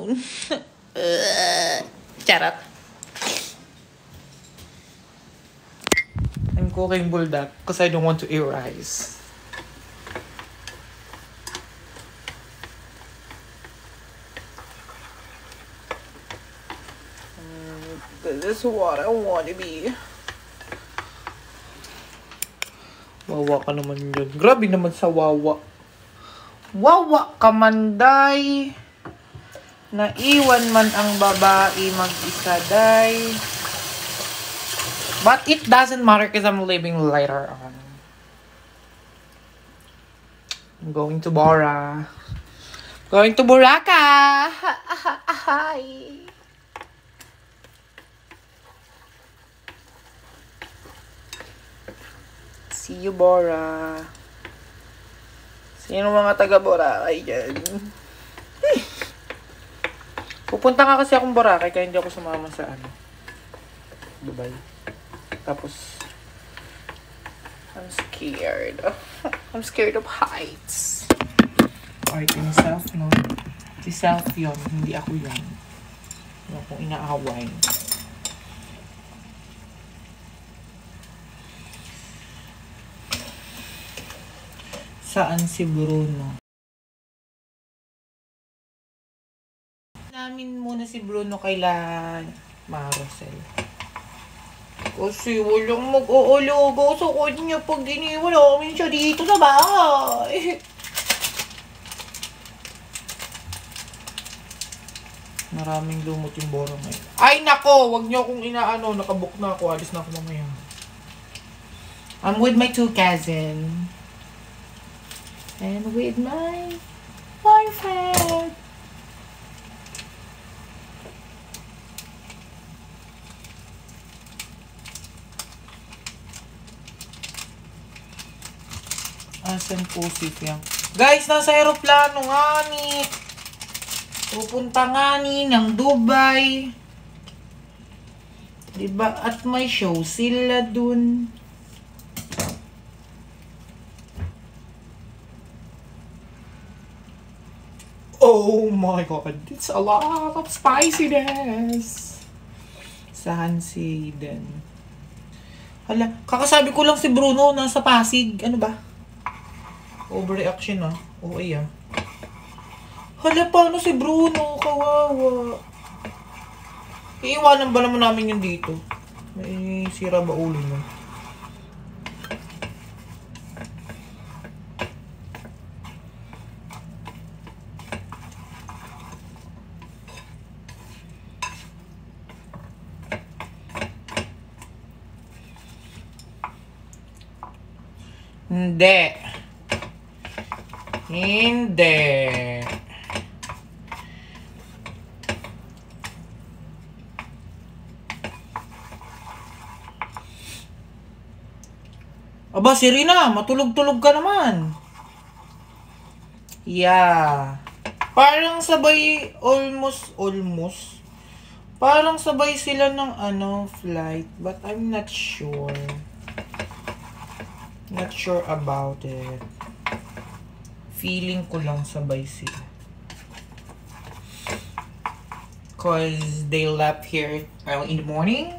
alone. Charot. I'm cooking buldak because I don't want to eat rice. This is what I want to be. Wawa ka naman yun. Grabe naman sa wawa. Wawa ka man, day. Naiwan man ang babae mag-isa, day. But it doesn't matter because I'm leaving later on. I'm going to Bora. Going to Boracay. Hi. See you, Bora. Sino mga taga Boracay dyan? Pupunta nga kasi akong Boracay kaya hindi ako sumama sa Dubai. Tapos, I'm scared. I'm scared of heights. Art in self, no? Si self yun, hindi ako yan. Hindi akong inaaway. Saan si Bruno? Namin muna si Bruno kaila Maricel. Kasi walang mag-oologaw sa kanya pag iniwan namin siya dito sa bahay. Maraming lumot yung Bora ngayon. Ay nako! Wag niyo akong inaano. Nakabook na ako. Alis na ako mamaya. I'm with my 2 cousins. And with my boyfriend. Asan po si Fiang? Guys, nasa aeroplano nga ni. Pupunta nga ni ng Dubai. Diba? At may show sila dun. Oh my God, it's a lot of spiciness. Saan si Eden? Hala, kakasabi ko lang si Bruno nasa Pasig. Ano ba? Overreaction Oo, iya. Hala, paano si Bruno? Kawawa. Iiwanan ba naman namin yun dito? May sira ba ulo mo? Hindi. Hindi. Aba, si Rina, matulog-tulog ka naman. Yeah. Parang sabay, almost. Parang sabay sila ng flight. But I'm not sure. Not sure about it. Feeling ko lang sabay sila. Cause they left here early in the morning.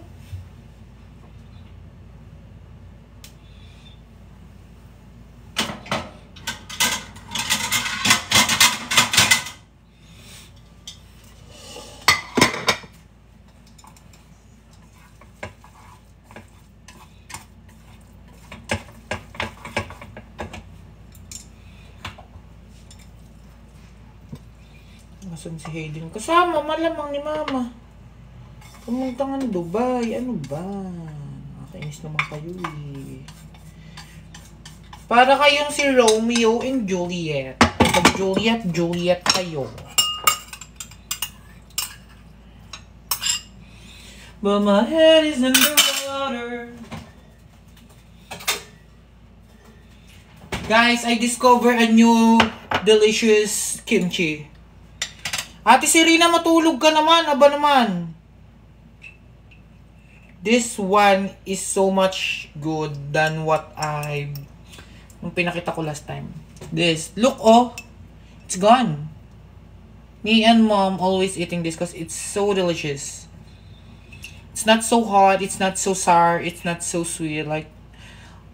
Nasaan si Hayden? Kasama, malamang ni Mama. Pumunta nga ng Dubai. Ano ba? Nakakainis naman kayo eh. Para kayong si Romeo and Juliet. Pag Juliet kayo. But my head is underwater. Guys, I discovered a new delicious kimchi. Ate Serena, matulog ka naman. Aba naman. This one is so much good than what yung pinakita ko last time. This. Look, oh. It's gone. Me and mom always eating this because it's so delicious. It's not so hot, it's not so sour, it's not so sweet. Like,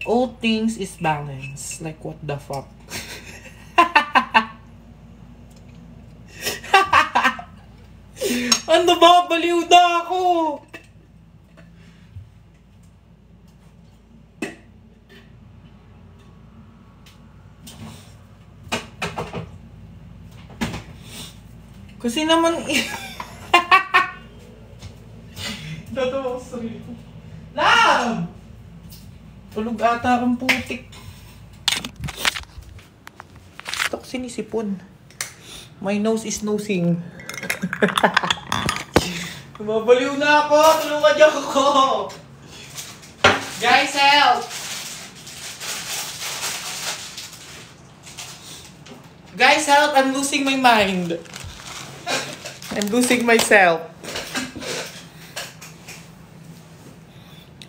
all things is balanced. Like, what the fuck? Ano ba? Baliw na ako! Kasi naman... Tatawa ko sa sarili ko. Love! Tulog ata akong putik. Gusto ko sinisipon. My nose is nosing. Mabaliw na ako! Tulungan niyo ako! Guys, help! Guys, help! I'm losing my mind. I'm losing myself.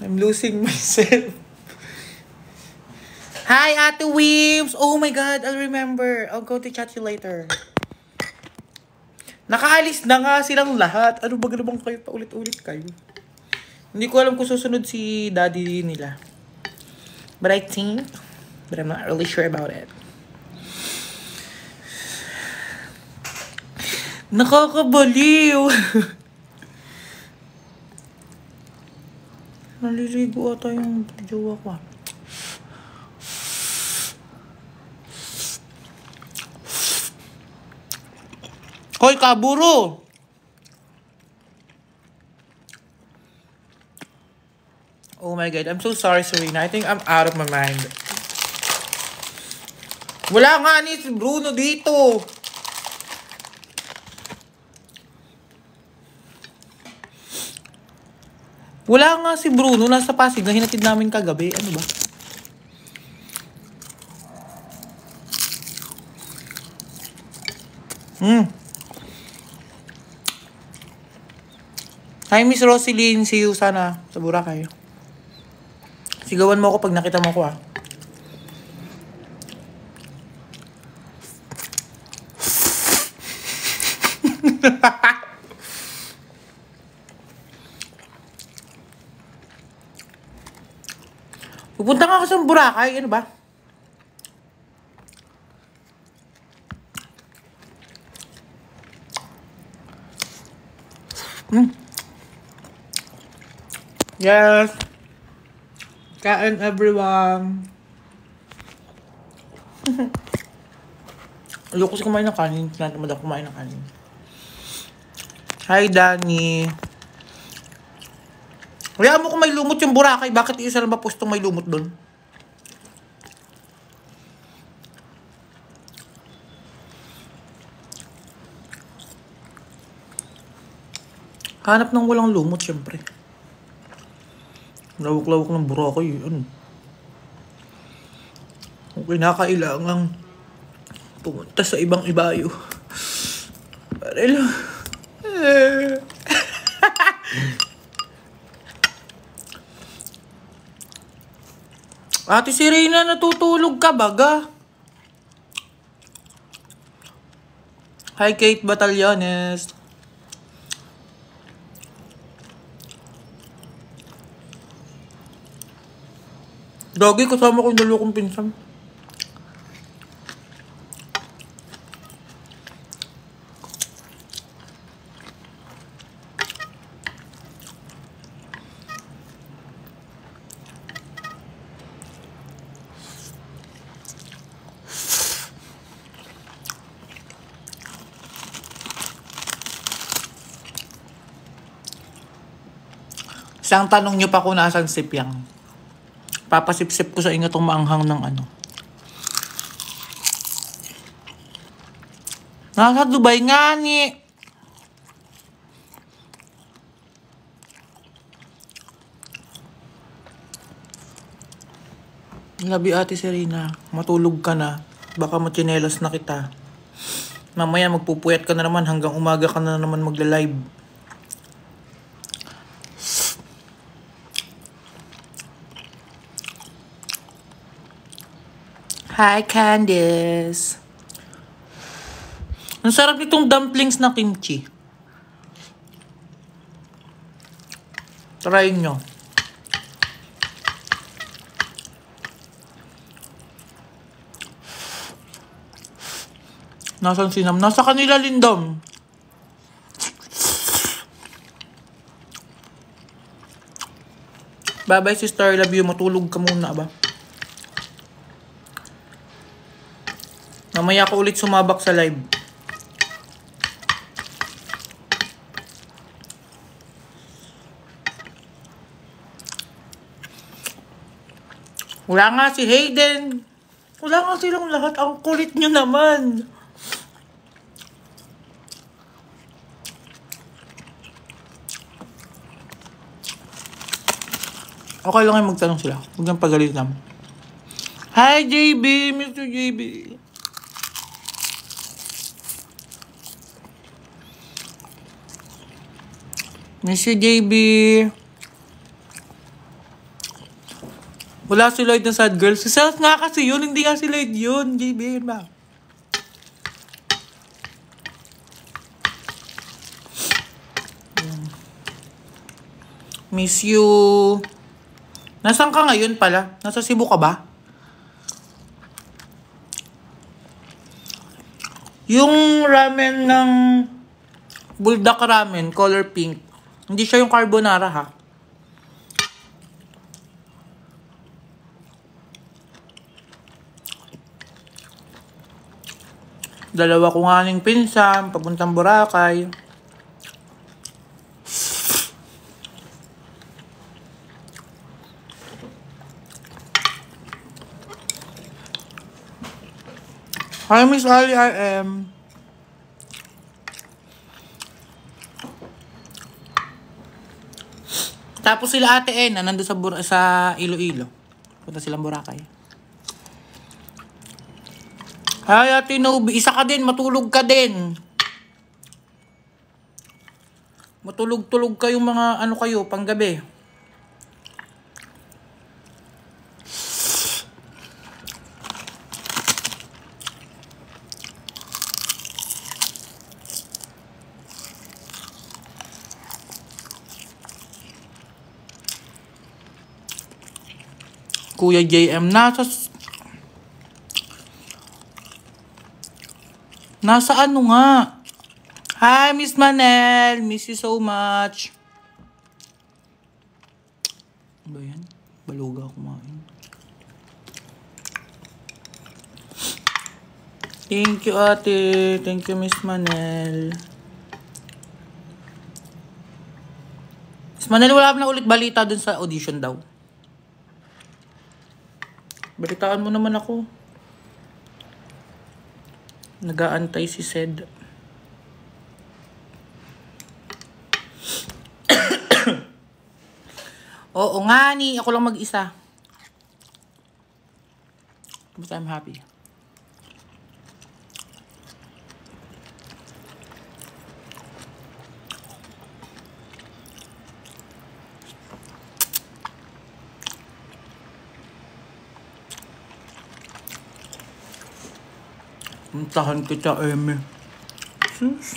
I'm losing myself. Hi, Ate Wims! Oh my God, I'll remember. I'll go to chat you later. Nakaalis na nga silang lahat. Ano ba naman kayo? Paulit-ulit kayo. Hindi ko alam kung susunod si daddy nila. But I think, but I'm not really sure about it. Nakakabaliw! Naliligo ata yung jowa ko. Hoy, kaburo! Oh my God, I'm so sorry, Serena. I think I'm out of my mind. Wala nga ni si Bruno dito. Wala nga si Bruno. Nasa Pasig na hinatid namin kagabi. Ano ba? Hi, Miss Roseline. See you sana sa Boracay. Sigawan mo ako pag nakita mo ko, ah. Pupunta nga ako sa Boracay. Ano ba? Yes. Kain everyone. Ayoko kasi kumain ng kanin. Tinatamad ako kumain ng kanin. Hi, Danny. Kaya mo kung may lumot yung Boracay, bakit isa lang ba pustong may lumot doon? Hanap ng walang lumot, syempre. Lawak-lawak ng Boracay, ano? Okay, nakailangang pumunta sa ibang ibayo. Para lang. Ate Serena, natutulog ka baga? Hi, Kate Batallones. Doggy, kasama ko yung dalawa kong pinsan. Isang tanong nyo pa kung nasan si Piang. Papasip-sip ko sa inyo itong maanghang ng ano. Nasa Dubai nga ni. Labi, Ate Serena. Matulog ka na. Baka machinelas na kita. Mamaya magpupuyat ka na naman hanggang umaga ka na naman magla-live. Hi, Candice. Ang sarap nitong dumplings na kimchi. Try nyo. Nasaan sinam? Nasa kanila, Lindom. Bye-bye, sister. Love you. Matulog ka muna ba? Mamaya ko ulit sumabak sa live. Wala nga si Hayden. Wala nga silang lahat. Ang kulit nyo naman. Okay lang yung magtanong sila. Huwag nang pagalitan. Hi, JB! Mr. JB! Mr. JB! Wala si Lloyd ng Sad Girl. Si Seth nga kasi yun. Hindi nga si Lloyd yun. JB, yun ba? Miss you. Nasaan ka ngayon pala? Nasa Cebu ka ba? Yung ramen ng Buldak ramen, color pink. Hindi siya yung carbonara ha. Dalawa ko nga ning pinsan, papuntang Boracay. Hi, Miss Ali RM. Tapos sila Ate N, nandun sa Iloilo. Punta silang Boracay. Hi, Ate Nobi. Isa ka din, matulog ka din. Matulog-tulog kayong mga ano kayo, panggabi. Kuya JM, nasa ano nga? Hi, Miss Manel. Miss you so much. Ano ba yan? Baluga kumain. Thank you, ate. Thank you, Miss Manel. Miss Manel, wala na ulit balita dun sa audition daw. Balitaan mo naman ako. Nag-aantay si Sed. Oo nga ni, ako lang mag-isa. But I'm happy. Puntahan kita, Eme. Sus.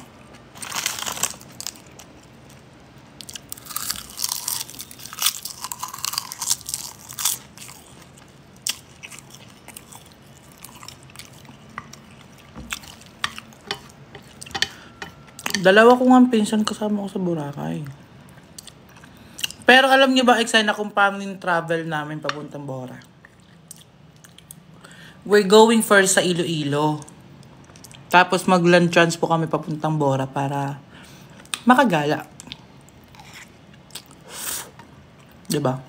Dalawa ko nga pinsan kasama ko sa Boracay. Pero alam niyo ba, excited akong family travel namin papuntang Bora. We're going first sa Iloilo. Tapos mag-land trans po kami papuntang Bora para makagala. Diba?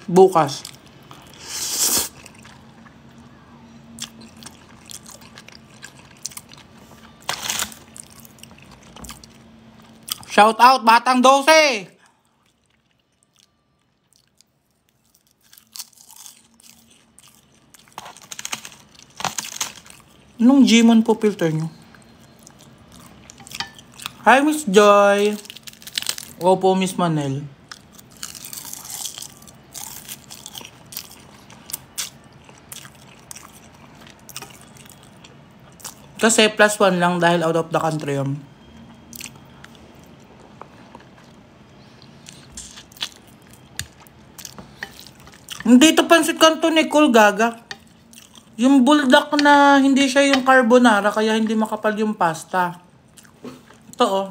Bukas. Shout out, Batang 12! Anong Gmon po filter nyo? Hi, Miss Joy! Opo, Miss Manel. Kasi +1 lang dahil out of the country yun. Hindi ito pansit canton Nicole, gaga. Yung buldak na hindi siya yung carbonara kaya hindi makapal yung pasta. Ito oh.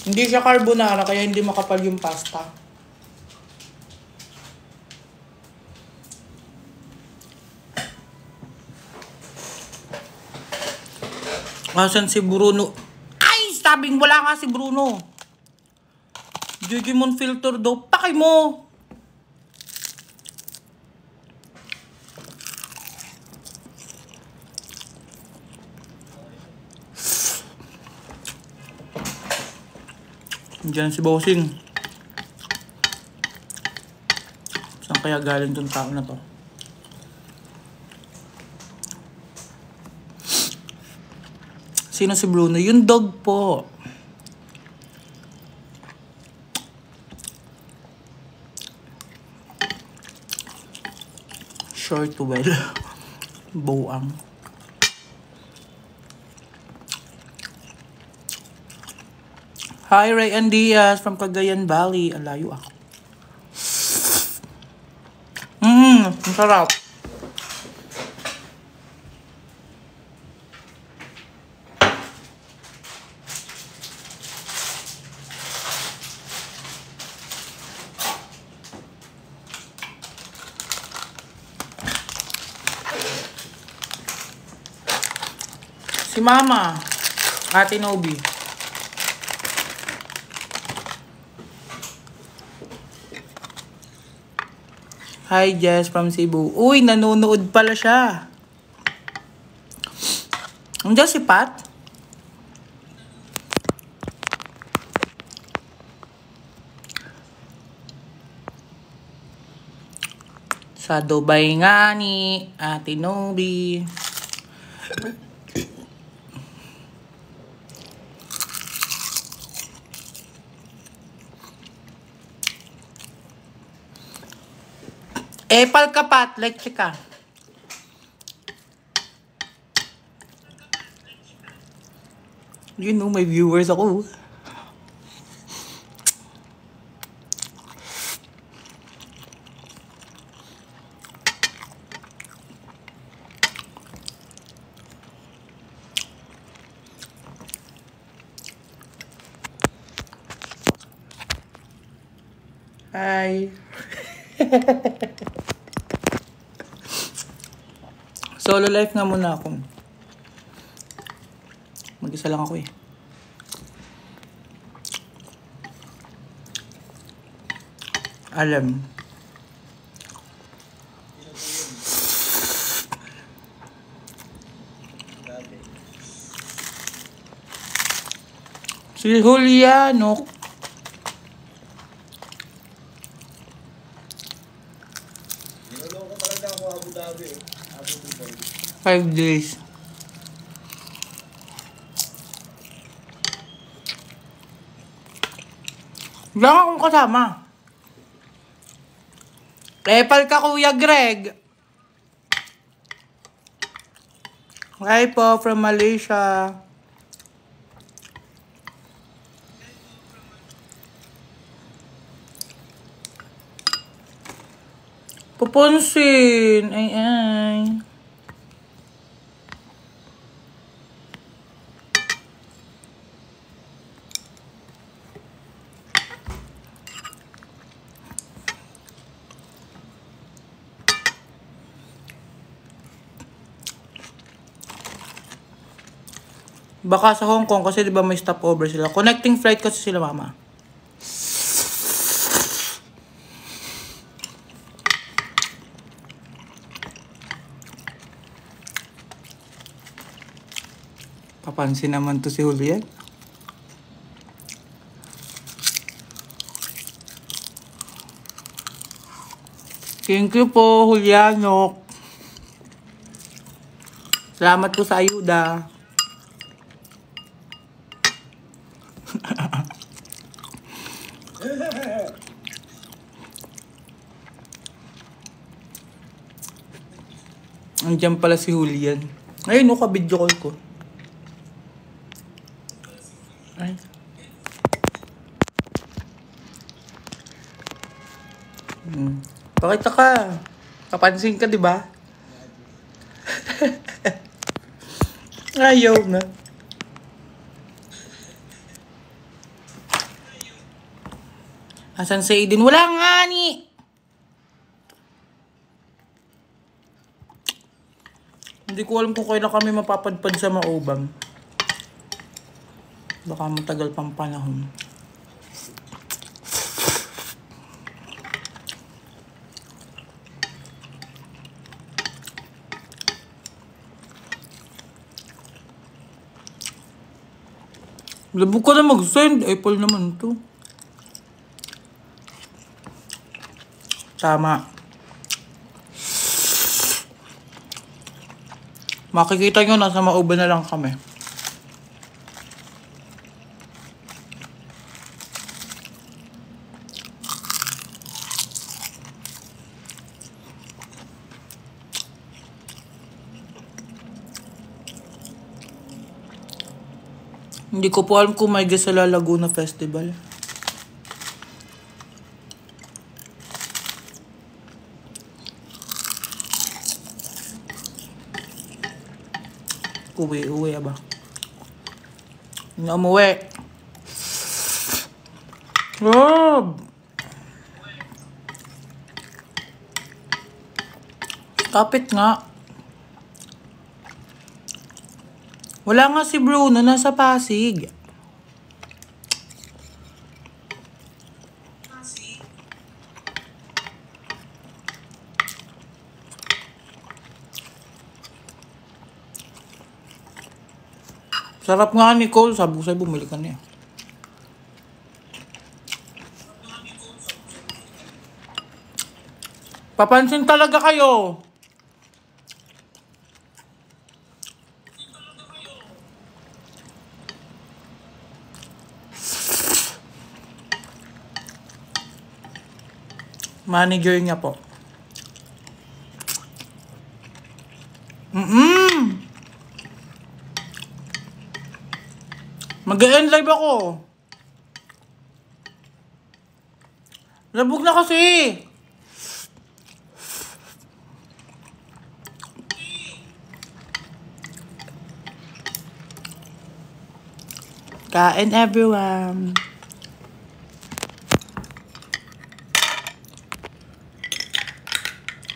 Hindi siya carbonara kaya hindi makapal yung pasta. Asan si Bruno? Ay! Sabing wala nga si Bruno. Digimon filter daw. Pakay mo! Diyan si Bossing. Saan kaya galing tong tao na to? Sino si Bruno? Yung dog po. Short well. Buang. Hi, Ray and Diaz from Cagayan Valley. Ang layo ah. Ang sarap. Si Mama, Ate Nobi. Hi, Jess from Cebu. Uy, nanonood pala siya. Andiyan si Pat? Sa Dubai nga ni Ate Nobi. Epal ka, Pat. Like ka. You know, may viewers ako. Hi. Solo life nga muna ako. Mag-isa lang ako eh. Alam. Si Juliano. Niloloko talaga ako Abu Dhabi eh. 5 days. Lang akong kasama. Epal ka, Kuya Greg. Hi po from Malaysia. Pupunsin. Ay. 'Baka sa Hong Kong kasi 'di ba may stopover sila. Connecting flight kasi sila, Mama. Papansin naman to si Juliet. Thank you po, Juliano. Salamat po sa ayuda. Andiyan pala si Julian. Ayun, no, ka-video call ko. Ay. Pakita ka. Kapansin ka, di ba? Ayaw na. Asan si Aiden? Wala nga ni. Hindi ko alam kung kailan kami mapapadpad sa Maubang. Baka matagal pang panahon. Labog ka na mag-send. Apple naman to. Tama. Makikita nyo, nasa Mauban na lang kami. Hindi ko po alam kung may Gasala Laguna Festival. Uwi ba? Hindi umuwi. Rob! Kapit nga. Wala nga si Bruno, nasa Pasig. Sarap nga, Nicole. Sabi ko sa'yo, bumili ka na eh. Papansin talaga kayo. Manager niya po. Mag-e-end live ako. Labog na kasi. Kain everyone.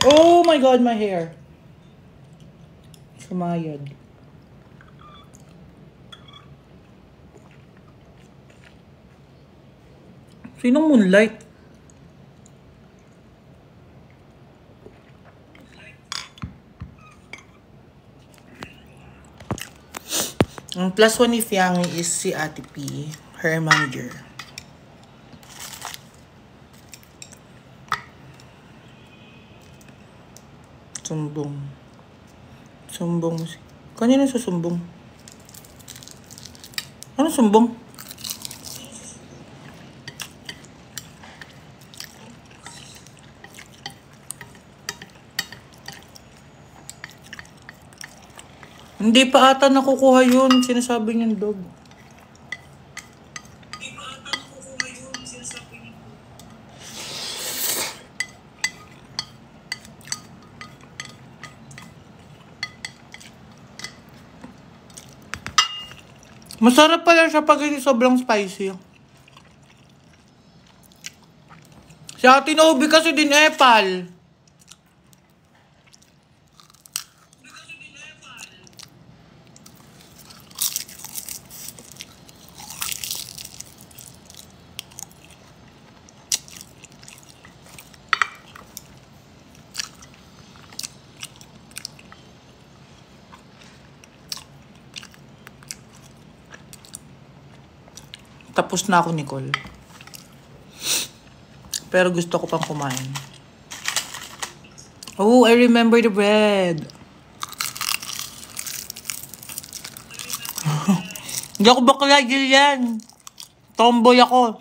Oh my God, my hair. Sumayad. Sinong Moonlight? Ang plus one ni Fiangi is si Ate P, her manager. Sumbong. Sumbong. Kanina susumbong? Ano sumbong? Hindi pa ata nakukuha yun. Sinasabi niyang dog. Hindi pa ata nakukuha yun. Sinasabi niyang dog. Masarap pala siya pag hindi sobrang spicy. Si Ate Nobi kasi din epal. Tapos na ako, Nicole. Pero gusto ko pang kumain. Oh, I remember the bread. Hindi ako bakla, Jillian. Tomboy ako.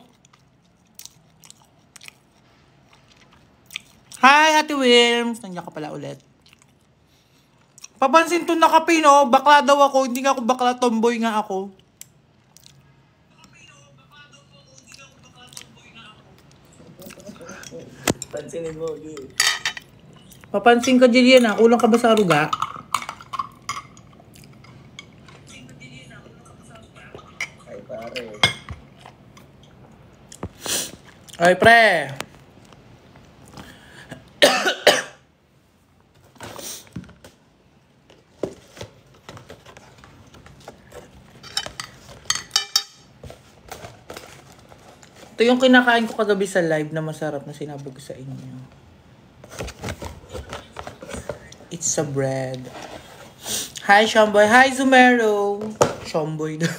Hi, Ate Wilms. Nandiyan ka pala ulit. Papansin to na kape, no? Bakla daw ako. Hindi nga ako bakla, tomboy nga ako. Pansinin mo, Gil. Papansin ka, Jillian, ha? Kulang ka ba sa aruga? Ay, pare. Ay, pre. Ito yung kinakain ko kagabi sa live na masarap na sinabi ko sa inyo. It's a bread. Hi, Shomboy. Hi, Zumero. Shomboy na.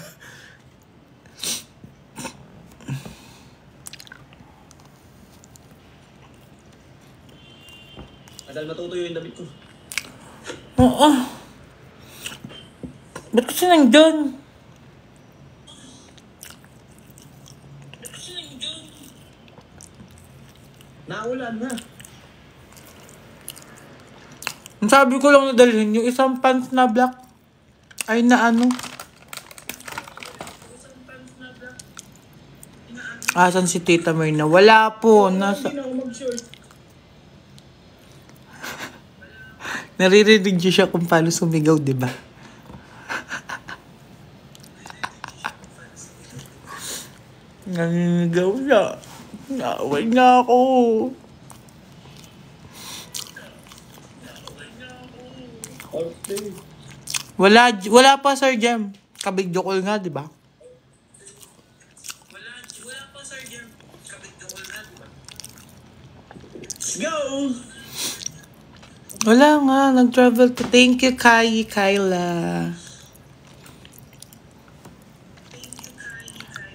Adal matutuyo yung damit ko. Oo. Ba't kasi nandun? Naulan na. Ang sabi ko lang nadalhin yung isang pants na black. Ay na ano. Asan si Tita Myrna? Wala po. Nasa... Hindi na ako mag-short. Naririnig niyo siya kung paano sumigaw, di ba? Naninigaw siya. Naaway na ako. Okay. Wala pa, Sir Jem. Kabigyo call nga, di ba? Wala pa, Sir Jam. Kabigyo ko na, diba? Let's go! Wala nga, nag-travel to. Thank you, Kyla.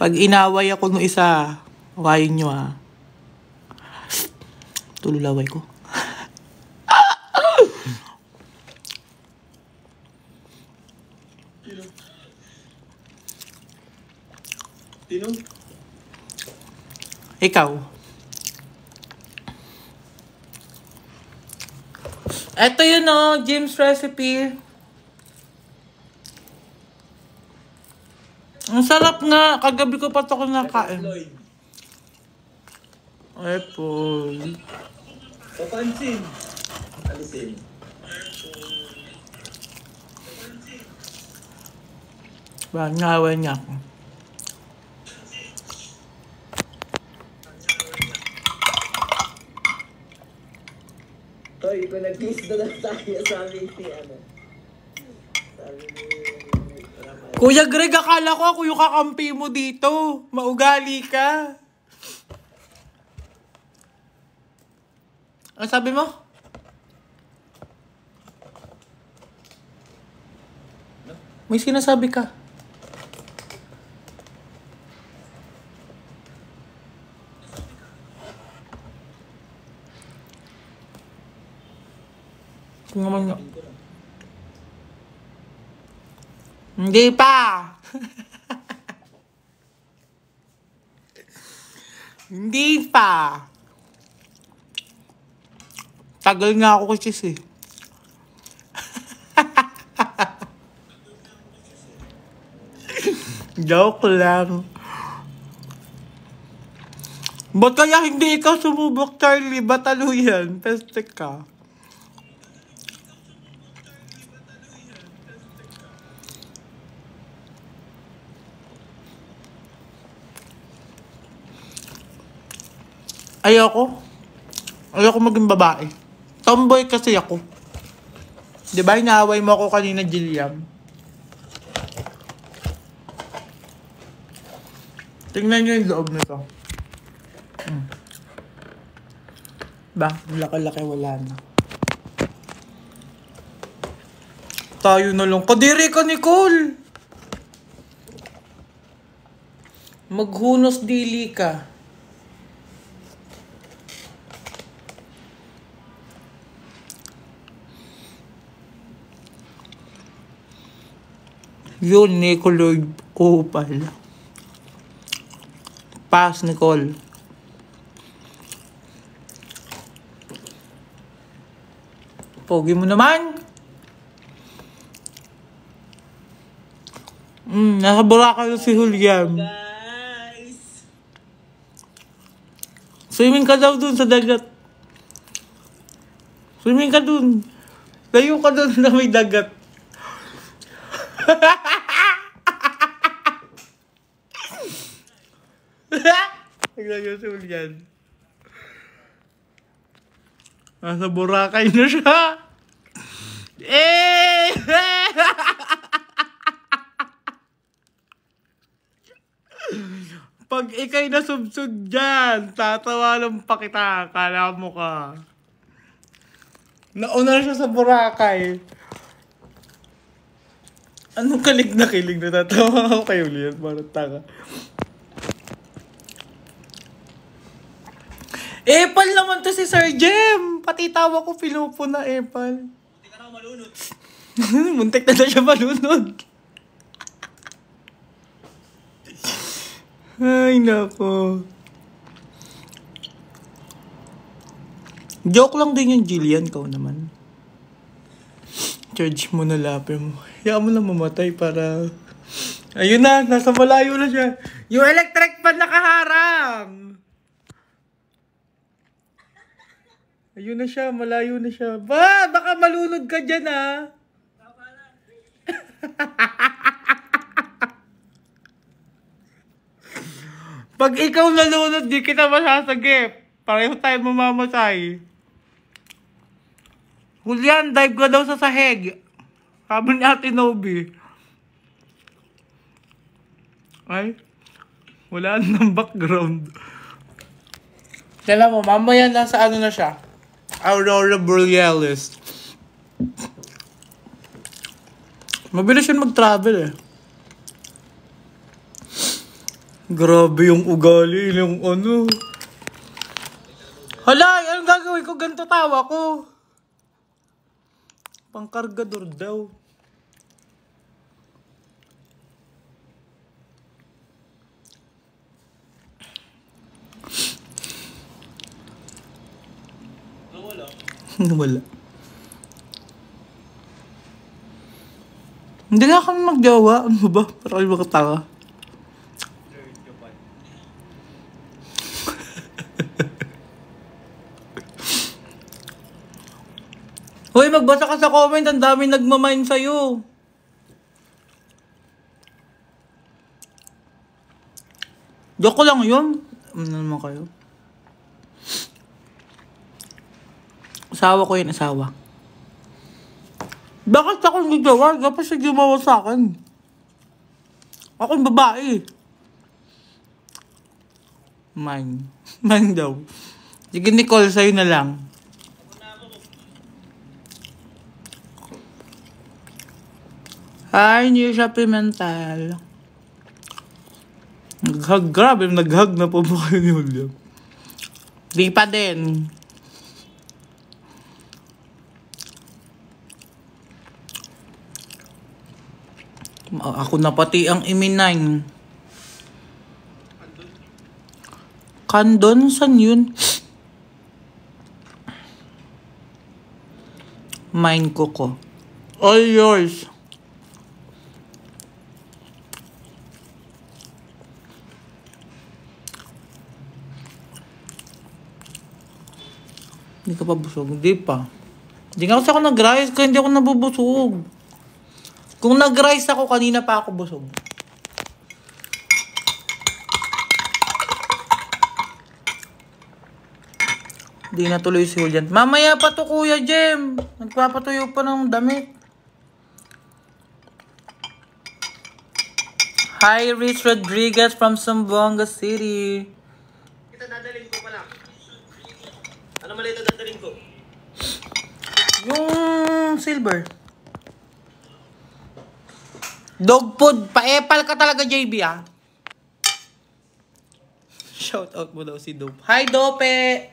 Pag inaway ako nung isa, awayin nyo ha. Tululaway ko. Tino? Ikaw. Ito yun o, Jim's recipe. Ang sarap nga. Kagabi ko pa ito kinakain. Lloyd. Apple. Papansin. Alisin. Ba, ngawan niya ako. Toy, kung nag-kiss na lang tayo sa amin si ano. Sabi ni... Kuya Greg, akala ko ako yung kakampi mo dito. Maugali ka. Ano sabi mo? May sinasabi ka. Kung naman nga. Hindi pa. Hindi pa. Tagal nga ako kasi eh. Joke lang. Ba't kaya hindi ikaw sumubok, Charlie? Batalo yan. Peste ka. Ayoko maging babae. Tomboy kasi ako. Di ba, inaaway mo ako kanina, Jillian? Tingnan nyo yung loob nito. Ba, laki-laki wala na. Tayo na lang. Kadiri ka, Nicole! Maghunos dili ka. Yun, Nicole Kupal. Pass, Nicole. Pogi mo naman. Nasa Boracay si Julian. Guys! Swimming ka daw dun sa dagat. Swimming ka dun. Layo ka dun na may dagat. Naglayo si Julian. Nasa Boracay na siya. Eh! Pag ikay nasubsog dyan, tatawa lang pa kita. Kala mo ka. Nauna na siya sa Boracay. Anong kilig na kilig? Natatawa ako kayo ulit. Parang tanga. Epal naman to si Sir Jem. Pati tawa ko pinupo na Epal. Muntik ka na malunod. Muntik na siya malunod. Ay, nako. Joke lang din yung Jillian, kau naman. Charge mo na lapir mo. Hayaan mo na mamatay para... Ayun na, nasa malayo na siya. Yung electric fan nakaharang. Ayun na siya, malayo na siya. Baka malunod ka dyan, ha? Pag ikaw nalunod, di kita masasagip. Pareho tayo mamamatay. Julian, dive ka daw sa sahig. Sabi ni Ate Nobi. Ay, wala nang background. Kala mo, mamaya nasa ano na siya. Aurora Borealis. Mabilis yun mag-travel eh. Grabe yung ugali, yung ano. Hala, anong gagawin ko? Ganito tawa ko. Pangkargador daw. Wala. Hindi nga kami magjawa. Ano ba? Para kayo makatawa. Hoy, magbasa ka sa comment. Ang dami nagmamine sa'yo. Joke ko lang yun. Ano naman kayo? Asawa ko yun, asawa. Bakit ako hindi gawa? Dapat siya gumawa sa akin. Ako yung babae. Mine. Mine daw. Sige, Nicole, sa'yo na lang. Hi, Nisha Pimentel. Naghag, grabe, naghag na po ba kayo ni Julio? Di pa din. Ako na pati ang iminay. Kandon, san yun? Mine ko. All yours. Hindi ka pa busog? Hindi pa. Hindi nga kasi ako nag-rice kaya hindi ako nabubusog. Kung nag-rice ako, kanina pa ako busog. Hindi na tuloy si Julian. Mamaya pa to, Kuya Jem. Nagpapatuyo pa ng damit. Hi, Rich Rodriguez from Zamboanga City. Ito dadalhin ko pala. Ano mali ito dadalhin ko? Yung silver. Dog food. Pa-epal ka talaga, JB, ah. Shout out mo daw si Dope. Hi, Dope!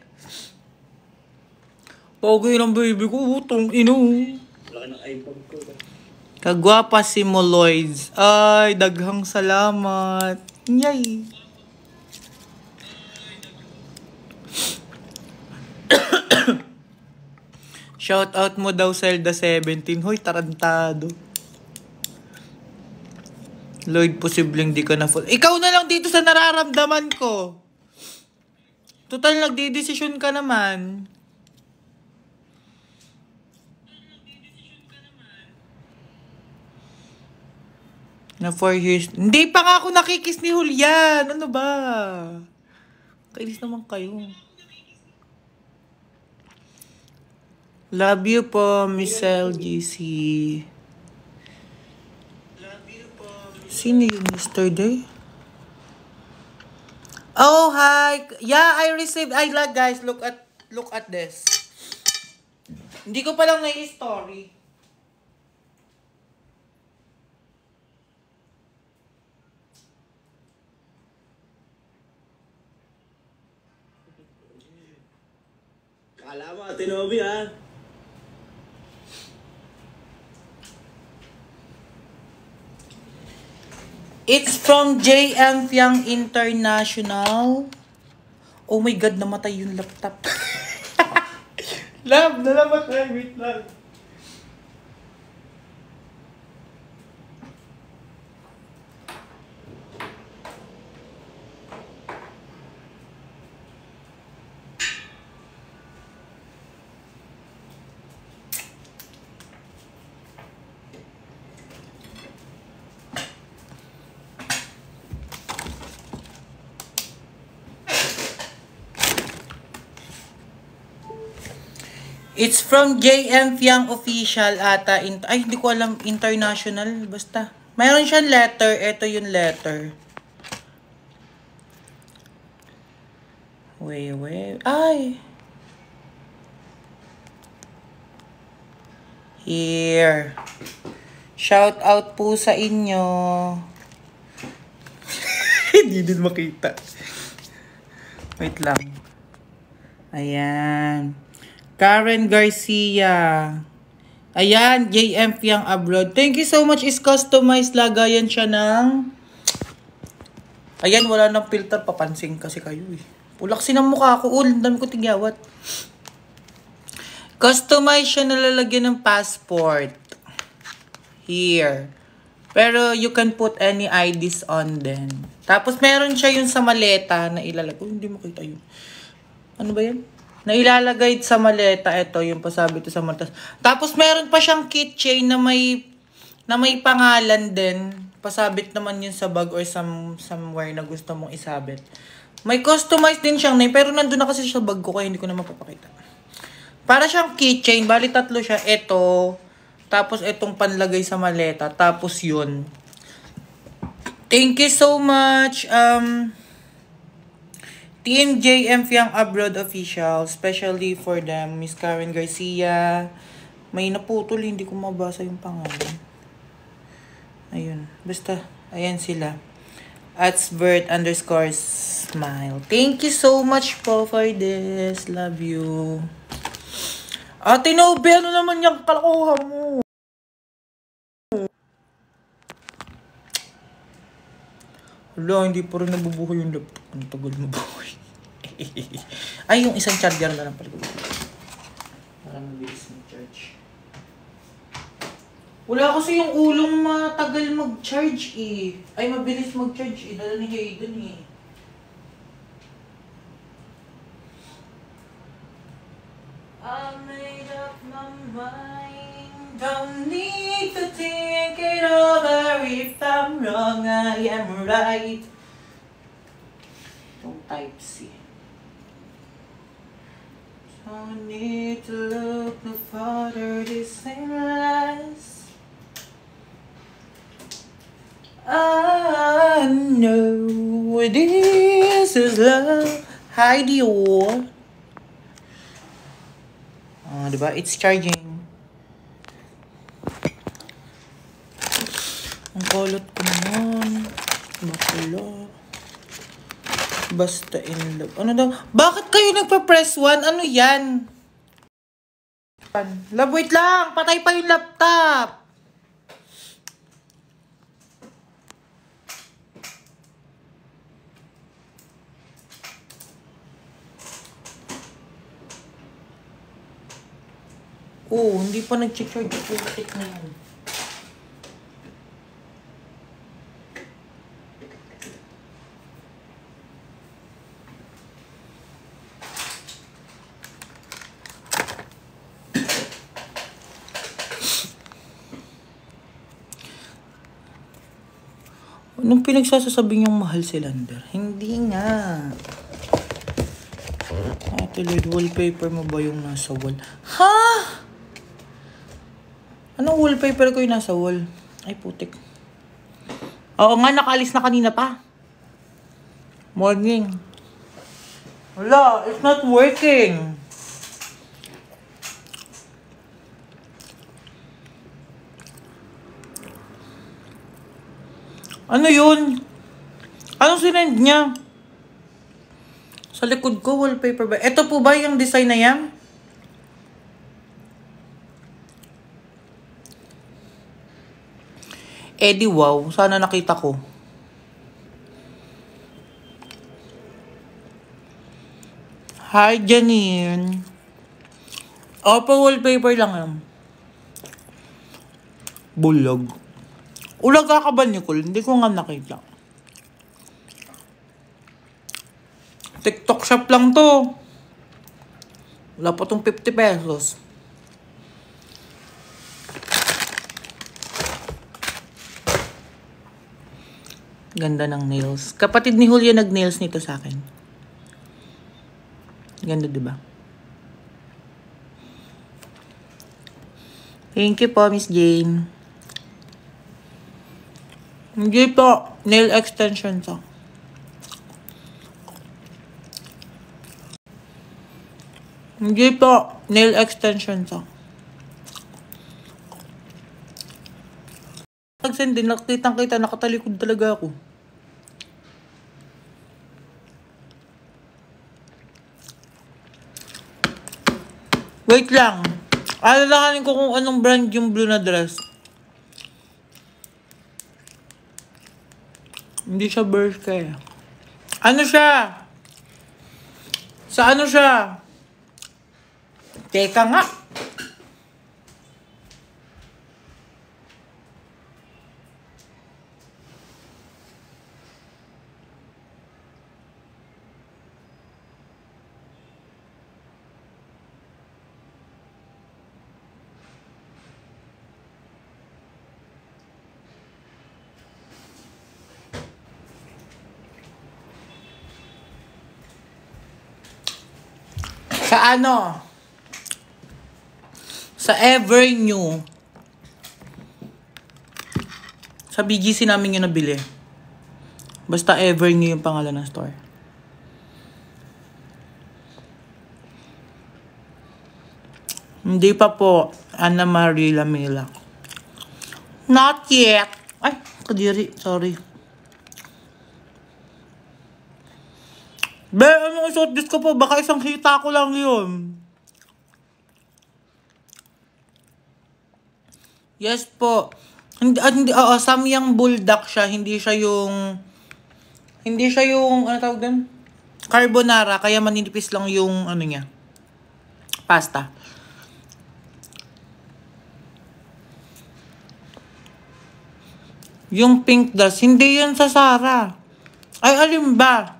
Pogi ng baby ko. Utong ino. Laki ng iPhone ko. Kagwapa si Moloids. Ay, daghang salamat. Yay! Shout out mo daw Zelda 17. Hoy, tarantado. Lloyd, posibleng di ka na full. Ikaw na lang dito sa nararamdaman ko. Total, nagdidesisyon ka naman. Na 4 years. Hindi pa nga ako nakikiss ni Julian. Ano ba? Kainis naman kayo. Love you po, Miss LGC. Sino yung yesterday? Oh, hi. Yeah, I received. I like, guys, look at this. Hindi ko pa lang na-story. Kala mo, Ate Nobi, ha? It's from JM Fiang International. Oh my God, namatay yung laptop. Love, nalamatay. Wait lang. It's from JM Fiang Official ata. Ay, hindi ko alam. International. Basta. Mayroon siyang letter. Ito yung letter. Wait. Ay. Here. Shout out po sa inyo. Hindi din makita. Wait lang. Ayan. Karen Garcia. Ayan, JM Fiang Abroad. Thank you so much. Is customized. Lagayan siya ng... Ayan, wala nang filter. Papansin kasi kayo eh. Pulaksin ang mukha ko. Dami ko tigyawat. Customized siya na lalagyan ng passport. Here. Pero you can put any IDs on then. Tapos meron siya yung sa maleta na ilalagay. Hindi mo kita yun. Ano ba yan? Na ilalagay sa maleta. Ito, yung pasabi ito sa maleta. Tapos meron pa siyang keychain na may pangalan din. Pasabit naman yun sa bag or somewhere na gusto mong isabit. May customized din siyang name. Pero nandun na kasi sa bag ko kaya hindi ko na mapapakita. Para siyang keychain. Bali 3 siya. Ito. Tapos itong panlagay sa maleta. Tapos yun. Thank you so much. Team JM Fiang Abroad Official, especially for them, Miss Karen Garcia. May naputol, hindi ko mabasa yung pangalan. Ayun, basta, ayan sila. @Svert_smile. Thank you so much po for this. Love you. Ate Nobe, ano naman yung kalakuha mo? Wala, hindi pa rin nabubuhay yung laptop. Ang tagal mabuhay. Ay, yung isang charger na lang pala. Para mabilis mag-charge. Wala kasi yung ulong matagal mag-charge eh. Ay, mabilis mag-charge eh. Dala ni Hayden eh. I made up my mind. Don't need to think it over. If I'm wrong, I am right. Don't type C. Don't need to look no farther. This ain't last. I know this is love. Hi, Dior. Diba? It's charging. Ang kulot ko naman. Bakula. Basta in love. Ano daw? Bakit kayo nagpa-press 1? Ano yan? Love, wait lang. Patay pa yung laptop. ko. Hindi pa nag-charge yung putik na yan. Anong pinagsasasabi niyong mahal si Lander? Hindi nga. Ate Lloyd, wallpaper mo ba yung nasa wall? Ha? Anong wallpaper ko yung nasa wall? Ay, putik. Oo nga, nakaalis na kanina pa. Morning. Wala, it's not working. Ano yun? Anong sinend niya? Sa likod ko, wallpaper ba? Ito po ba yung design na yan? Eh di wow, sana nakita ko. Hi, Janine. Opo, wallpaper lang yan. Bulag. Ulaga ka ba, Nicole? Hindi ko nga nakita. TikTok shop lang to. Wala pa tong 50 pesos. Ganda ng nails. Kapatid ni Julia nag-nails nito sa akin. Ganda, diba? Thank you po, Miss Jane. Hindi po. Nail extension to. Hindi po. Nail extension to. Pag-send din, nakitang-kita, nakatalikod talaga ako. Wait lang. Alalahanin ko kung anong brand yung blue na dress. Hindi siya Bershka eh. Ano siya? Sa ano siya? Teka nga. Sa ano? Sa Evernew. Sa BGC namin yung nabili. Basta Evernew yung pangalan ng store. Hindi pa po. Anna Marie Lamela. Not yet. Ay, kadiri. Sorry. Be, anong isuot this ko po? Baka isang hita ko lang yun. Yes po. Hindi, Samyang bulldog siya. Hindi siya yung, ano tawag doon? Carbonara. Kaya maninipis lang yung, ano niya, pasta. Yung pink dress, hindi yun sa Zara. Ay, alin ba?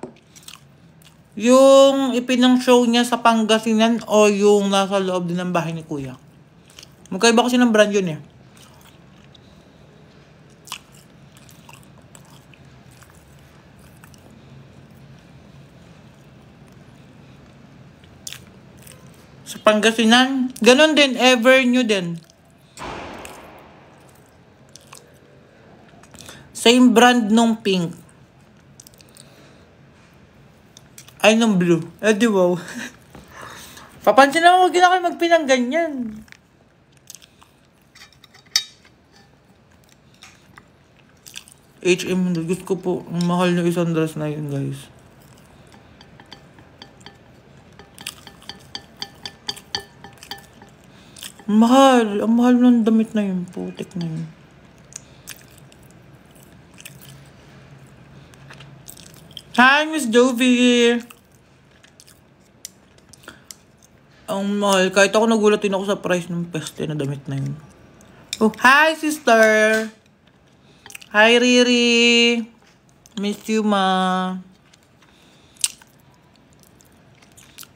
Yung ipinang-show niya sa Pangasinan o yung nasa loob din ng bahay ni Kuya? Magkaiba kasi ng brand yun eh. Sa Pangasinan, ganun din, Evernew din. Same brand nung pink. Ay, nung blue. Eh, di wow. Papansin na huwag na kayo magpinang ganyan. H&M, gusto ko po. Ang mahal na isang dress na yun, guys. Mahal. Ang mahal ng damit na yun. Putik na yun. Hi, Miss Jovi. Ang mahal. Kahit ako nagulat din ako sa price ng peste na damit na yun. Oh, hi sister! Hi Riri! Miss you ma.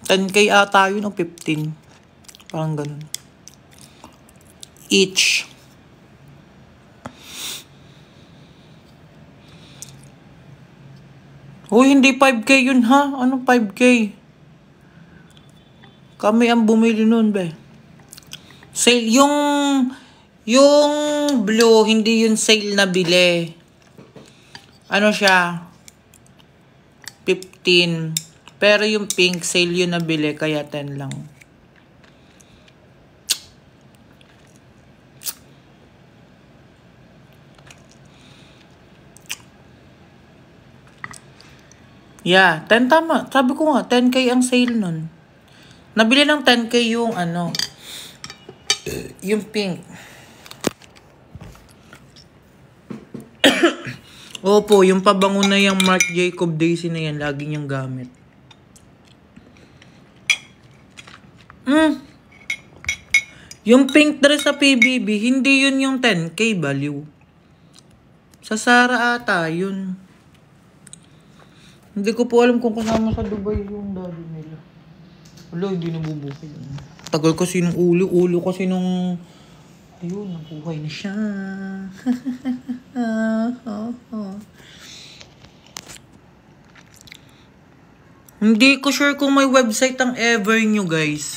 10k ata yun o 15. Parang ganun. Each. Uy, hindi 5k yun ha? Anong 5k? Kami ang bumili nun, be. Sale, yung blue, hindi yun sale na bili. Ano siya? 15. Pero yung pink, sale yun na bili, kaya 10 lang. Yeah, 10 tama. Sabi ko nga, 10k ang sale nun. Nabili ng 10k yung ano, yung pink. Opo, yung pabango na yung Marc Jacob Daisy na yan, lagi niyang gamit. Yung pink dress sa PBB, hindi yun yung 10k value. Sa Zara ata, yun. Hindi ko po alam kung kasama sa Dubai yung daddy nila. Wala, hindi nabubuhay. Tagal kasi nung ulo kasi nung... Ayun, nabuhay na siya. Hindi ko sure kung may website ang ever nyo, guys.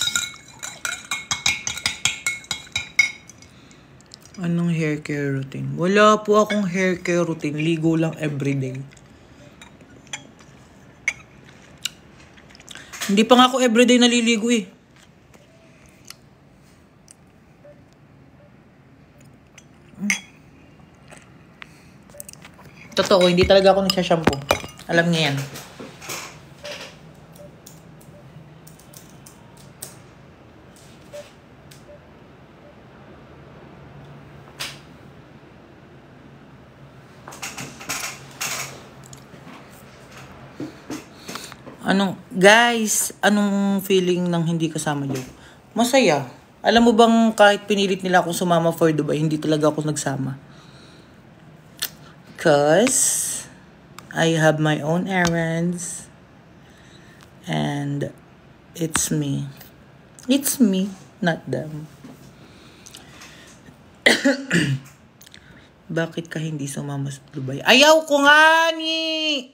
Anong hair care routine? Wala po akong hair care routine. Ligo lang everyday. Hindi pa nga ako everyday naliligo eh. Totoo, hindi talaga ako nagsashampoo. Alam niya yan. Anong feeling ng hindi kasama joke? Masaya. Alam mo bang kahit pinilit nila akong sumama for Dubai, hindi talaga ako nagsama. Cause I have my own errands and it's me. It's me, not them. Bakit ka hindi sumama sa Dubai? Ayaw ko nga ni!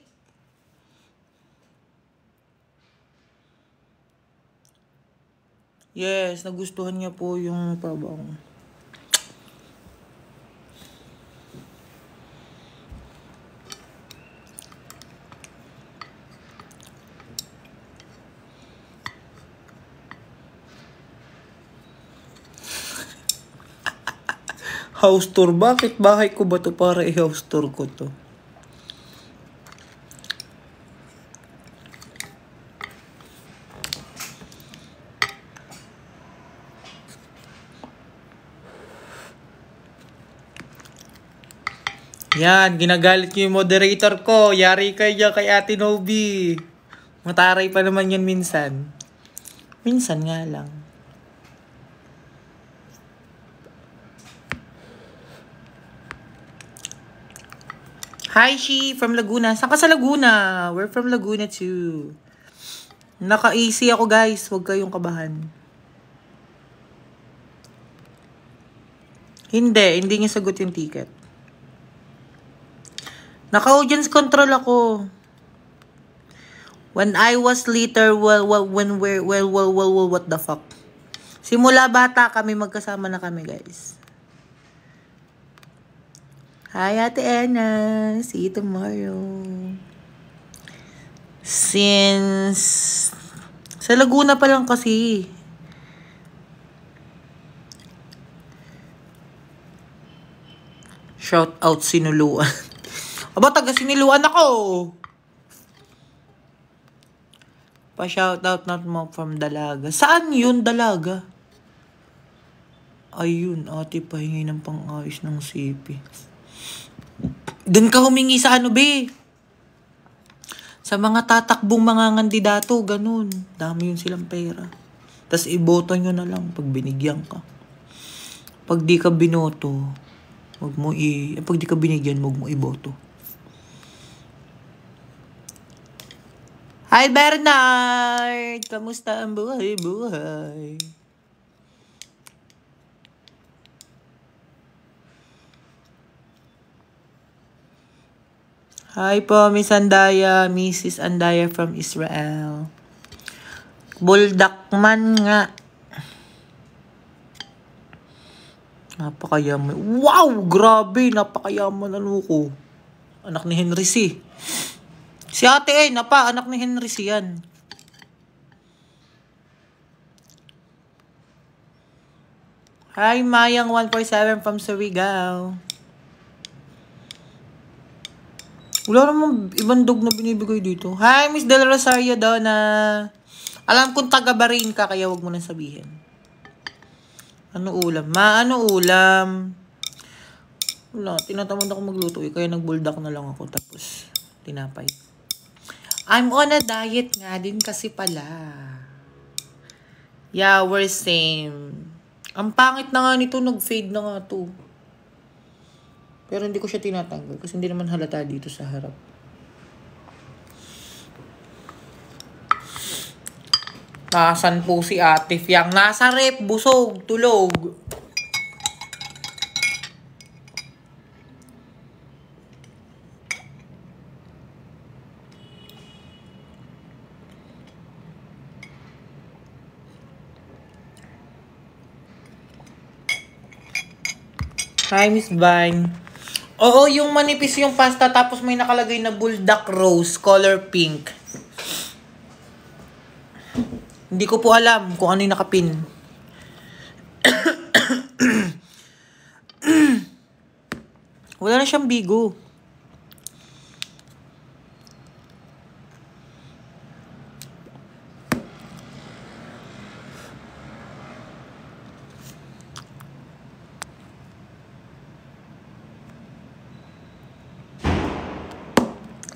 Yes, nagustuhan niya po yung pabango. House tour? Bakit? Bahay ko ba to para i-house tour ko to? Yan, ginagalit niyo yung moderator ko. Yari kayo dyan kay Ate Nobi. Mataray pa naman yan minsan. Minsan nga lang. Hi, She from Laguna. Saan ka sa Laguna? We're from Laguna too. Naka-AC ako, guys. Huwag kayong kabahan. Hindi niya sagot yung ticket. Naka-audience control ako. When I was little, what the fuck? Simula bata kami, magkasama na kami, guys. Hi, Ate Anna. See you tomorrow. Since... Sa Laguna pa lang kasi. Shout out Sinuluan. Aba, taga Siniluan ako. Pa-shoutout not mo from Dalaga. Saan yun, Dalaga? Ayun, ate, pahingi ng pang-ayos ng CP. Doon ka humingi sa ano, be? Sa mga tatakbong mga kandidato, ganun. Dami yun silang pera. Tas iboto nyo na lang pag binigyan ka. Pag di ka binoto, pag di ka binigyan, wag mo iboto. Hi Bernard! Kamusta ang buhay-buhay? Hi po, Miss Andaya, Mrs. Andaya from Israel. Buldakman nga. Napakayaman. Wow! Grabe! Napakayaman ano ko. Anak ni Henry C. Si ate anak ni Henry C yan. Hi, Mayang 147 from Surigao. Wala namang ibang dog na binibigay dito. Hi, Miss Del Rosario Donna. Alam kong taga-Barin ka, kaya wag mo nang sabihin. Ano ulam? Ano ulam? Wala, tinatamad ako magluto kaya nagbuldak na lang ako. Tapos, tinapay. I'm on a diet nga din kasi pala. Yeah, we're same. Ang pangit na nga nito, nag-fade na nga to. Pero hindi ko siya tinatanggal kasi hindi naman halata dito sa harap. Nasaan po si Ate Fiang? Nasa rep, busog, tulog. Hi, Miss Vine. Oo, yung manipis yung pasta tapos may nakalagay na bulldog rose, color pink. Hindi ko po alam kung ano yung nakapin. Wala na siyang bigo.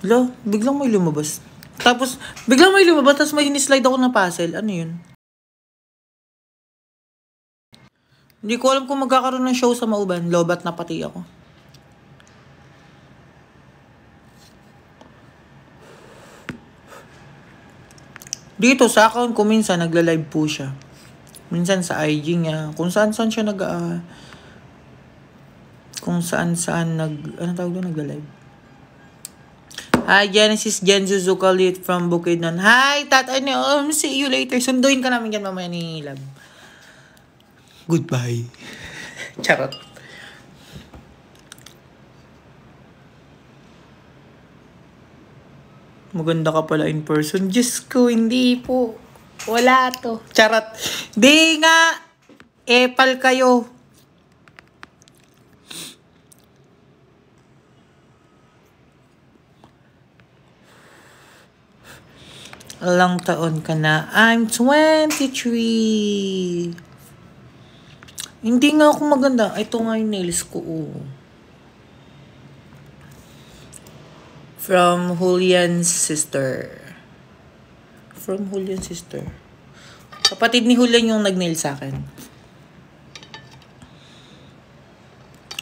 Lo, biglang may lumabas. Tapos, biglang may lumabas, tapos may hinislide ako na puzzle. Ano yun? Hindi ko alam kung magkakaroon ng show sa Mauban. Lobat na pati ako. Dito sa account ko minsan nagla-live po siya. Minsan sa IG niya. Kung saan-saan siya kung saan-saan ano tawag doon, nagla-live. Hi, Genesis Jen Suzuka Lit from Bukidnon. Hi, Tatay Neom. See you later. Sunduin ka namin dyan mamaya ni Lab. Goodbye. Charot. Maganda ka pala in person. Diyos ko, hindi po. Wala to. Charot. Di nga. Epal kayo. Ilang taon ka na? I'm 23. Hindi nga ako maganda. Ito nga yung nails ko. From Julian's sister. From Julian's sister. Kapatid ni Julian yung nag-nail sa akin.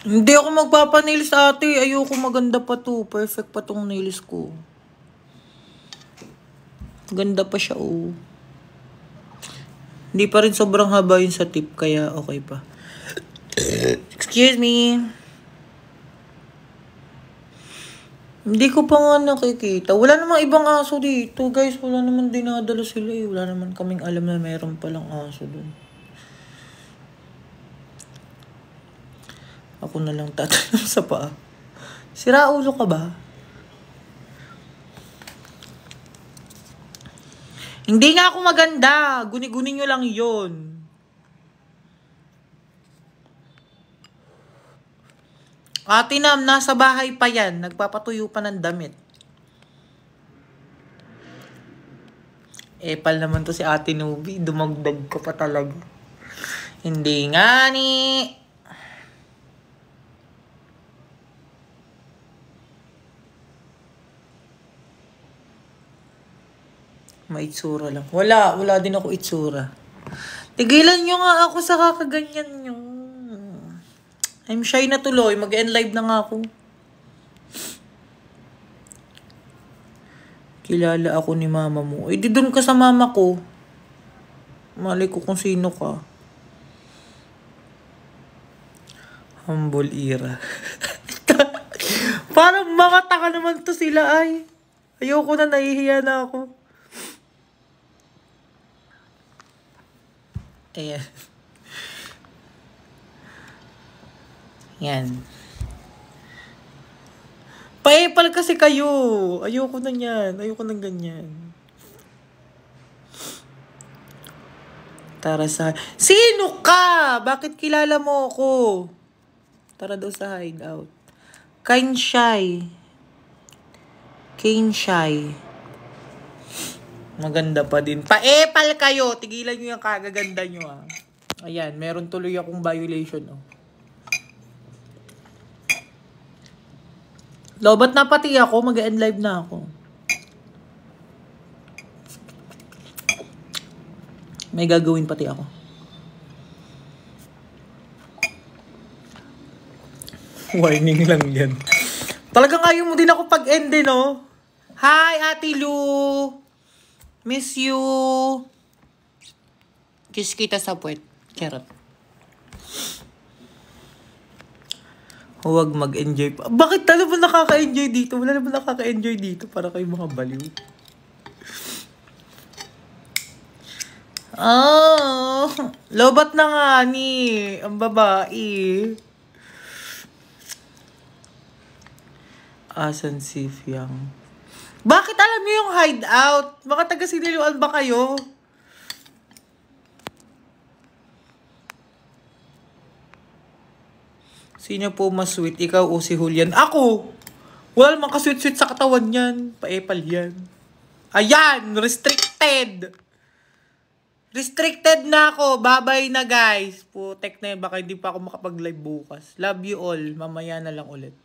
Hindi ako magpapanails ate. Ayoko, maganda pa to. Perfect pa tong nails ko. Ganda pa siya, Hindi pa rin sobrang haba yun sa tip, kaya okay pa. Excuse me. Hindi ko pa nga nakikita. Wala namang ibang aso dito, guys. Wala naman dinadala sila, Wala naman kaming alam na meron palang aso dun. Ako na lang tatanong sa paa. Sira ulo ka ba? Hindi nga ako maganda. Guni-guni nyo lang yun. Ate Nam, nasa bahay pa yan. Nagpapatuyo pa ng damit. Epal naman to si Ate Nubi. Dumagdag ko pa talaga. Hindi nga ni. May itsura lang. Wala din ako itsura. Tigilan nyo nga ako sa kakaganyan nyo. I'm shy na tuloy. Mag-end live na nga ako. Kilala ako ni mama mo. Eh, di dun ka sa mama ko. Malay ko kung sino ka. Humble era. Parang mga taka naman to sila ay. Ayoko na, nahihiya na ako. Ayan. Yan. Paepal kasi kayo. Ayoko na yan. Ayoko na ganyan. Tara sa... Sino ka? Bakit kilala mo ako? Tara daw sa hideout. Kane Shy. Maganda pa din. Paepal kayo. Tigilan nyo yung kagaganda nyo ah. Ayan, meron tuloy akong violation oh. Lobat na pati ako. Mag-end live na ako. May gagawin pati ako. Warning lang yan. Talagang ayaw mo din ako pag-end eh, no? Hi, Ate Lu! Miss you! Kiss kita sa puwet. Charot. Huwag mag-enjoy pa. Bakit ano ba nakaka-enjoy dito? Wala naman nakaka-enjoy dito para kayo mga baliw. Oh, lobat na nga ni ang babae. Asan si Fiang? Bakit alam niyo yung hideout? Mga taga-Siniluan ba kayo? Sino po mas sweet? Ikaw o si Julian? Ako! Wala namang ka-sweet-sweet sa katawan yan. Paepal yan. Ayan! Restricted! Restricted na ako. Bye-bye na guys. Putek na yun. Baka hindi pa ako makapag-live bukas. Love you all. Mamaya na lang ulit.